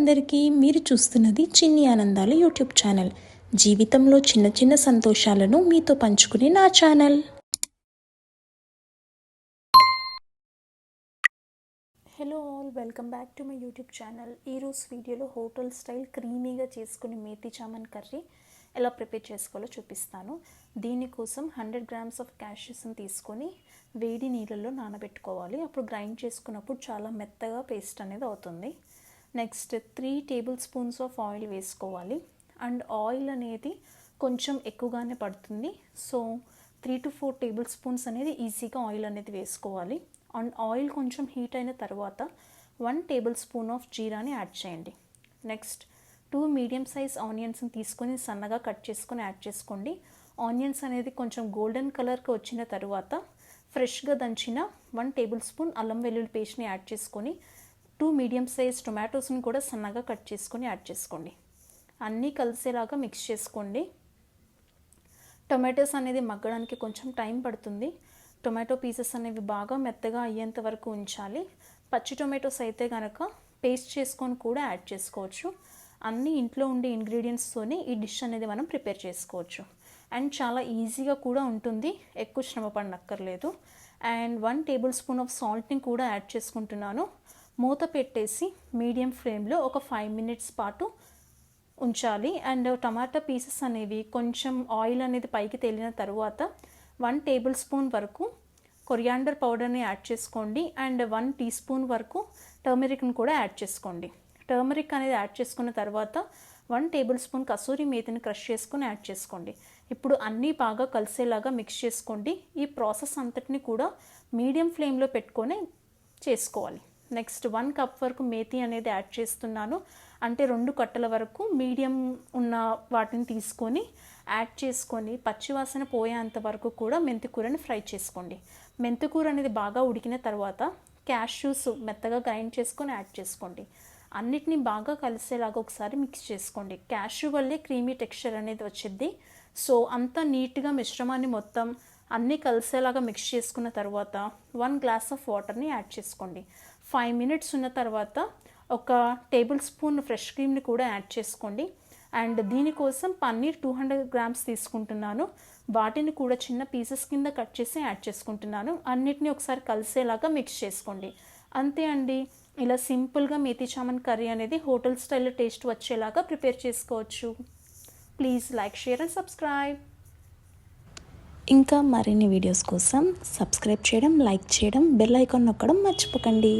అందరికీ. మీరు చూస్తున్నది చిన్ని ఆనందాలు యూట్యూబ్ ఛానల్. జీవితంలో చిన్న చిన్న సంతోషాలను మీతో పంచుకునే నా channel. Hello all, welcome back to my YouTube channel. ఈరోజు వీడియోలో హోటల్ స్టైల్ క్రీమీగా చేసుకునే మేతి చామన్ కర్రీ ఎలా ప్రిపేర్ చేసుకోవాలో చూపిస్తాను. దీనికోసం 100 grams ఆఫ్ క్యాష్యూస్ని తీసుకొని వేడి నీళ్ళల్లో నానబెట్టుకోవాలి. అప్పుడు గ్రైండ్ చేసుకున్నప్పుడు చాలా మెత్తగా పేస్ట్ అనేది అవుతుంది. నెక్స్ట్ 3 tablespoons ఆఫ్ ఆయిల్ వేసుకోవాలి. అండ్ ఆయిల్ అనేది కొంచెం ఎక్కువగానే పడుతుంది. సో 3 to 4 tablespoons అనేది ఈజీగా ఆయిల్ అనేది వేసుకోవాలి. అండ్ ఆయిల్ కొంచెం హీట్ అయిన తర్వాత 1 tablespoon ఆఫ్ జీరాని యాడ్ చేయండి. నెక్స్ట్ 2 మీడియం సైజ్ ఆనియన్స్ని తీసుకొని సన్నగా కట్ చేసుకొని యాడ్ చేసుకోండి. ఆనియన్స్ అనేది కొంచెం గోల్డెన్ కలర్కి వచ్చిన తర్వాత ఫ్రెష్గా దంచిన 1 tablespoon అల్లం వెల్లుల్లి పేస్ట్ని యాడ్ చేసుకొని 2 మీడియం సైజ్ టొమాటోస్ని కూడా సన్నగా కట్ చేసుకొని యాడ్ చేసుకోండి. అన్నీ కలిసేలాగా మిక్స్ చేసుకోండి. టొమాటోస్ అనేది మగ్గడానికి కొంచెం టైం పడుతుంది. టొమాటో పీసెస్ అనేవి బాగా మెత్తగా అయ్యేంత వరకు ఉంచాలి. పచ్చి టొమాటోస్ అయితే కనుక పేస్ట్ చేసుకొని కూడా యాడ్ చేసుకోవచ్చు. అన్నీ ఇంట్లో ఉండే ఇంగ్రీడియంట్స్తోనే ఈ డిష్ అనేది మనం ప్రిపేర్ చేసుకోవచ్చు. అండ్ చాలా ఈజీగా కూడా ఉంటుంది, ఎక్కువ శ్రమ పడనక్కర్లేదు. అండ్ 1 tablespoon ఆఫ్ సాల్ట్ని కూడా యాడ్ చేసుకుంటున్నాను. మూత పెట్టేసి మీడియం ఫ్లేమ్లో ఒక 5 minutes పాటు ఉంచాలి. అండ్ టమాటా పీసెస్ అనేవి కొంచెం ఆయిల్ అనేది పైకి తేలిన తర్వాత 1 tablespoon వరకు కొరియాండర్ పౌడర్ని యాడ్ చేసుకోండి. అండ్ 1 teaspoon వరకు టర్మరిక్ని కూడా యాడ్ చేసుకోండి. టర్మరిక్ అనేది యాడ్ చేసుకున్న తర్వాత 1 tablespoon కసూరి మేతిని క్రష్ చేసుకొని యాడ్ చేసుకోండి. ఇప్పుడు అన్నీ బాగా కలిసేలాగా మిక్స్ చేసుకోండి. ఈ ప్రాసెస్ అంతటిని కూడా మీడియం ఫ్లేమ్లో పెట్టుకొని చేసుకోవాలి. నెక్స్ట్ 1 cup వరకు మేతి అనేది యాడ్ చేస్తున్నాను. అంటే 2 కట్టల వరకు మీడియం ఉన్న వాటిని తీసుకొని యాడ్ చేసుకొని పచ్చివాసన పోయేంత వరకు కూడా మెంతికూరని ఫ్రై చేసుకోండి. మెంతికూర అనేది బాగా ఉడికిన తర్వాత క్యాష్యూస్ మెత్తగా గ్రైండ్ చేసుకొని యాడ్ చేసుకోండి. అన్నిటినీ బాగా కలిసేలాగా ఒకసారి మిక్స్ చేసుకోండి. క్యాష్యూ వల్లే క్రీమీ టెక్స్చర్ అనేది వచ్చింది. సో అంతా నీట్గా మిశ్రమాన్ని మొత్తం అన్నీ కలిసేలాగా మిక్స్ చేసుకున్న తర్వాత 1 glass ఆఫ్ వాటర్ని యాడ్ చేసుకోండి. 5 minutes ఉన్న తర్వాత ఒక tablespoon ఫ్రెష్ క్రీమ్ని కూడా యాడ్ చేసుకోండి. అండ్ దీనికోసం పన్నీర్ 200 grams తీసుకుంటున్నాను. వాటిని కూడా చిన్న పీసెస్ కింద కట్ చేసి యాడ్ చేసుకుంటున్నాను. అన్నిటినీ ఒకసారి కలిసేలాగా మిక్స్ చేసుకోండి. అంతే అండి, ఇలా సింపుల్గా మేతి చామన్ కర్రీ అనేది హోటల్ స్టైల్లో టేస్ట్ వచ్చేలాగా ప్రిపేర్ చేసుకోవచ్చు. Please like, share and subscribe. ఇంకా మరిన్ని వీడియోస్ కోసం సబ్స్క్రైబ్ చేయడం, లైక్ చేయడం, బెల్ ఐకాన్ నొక్కడం మర్చిపోకండి.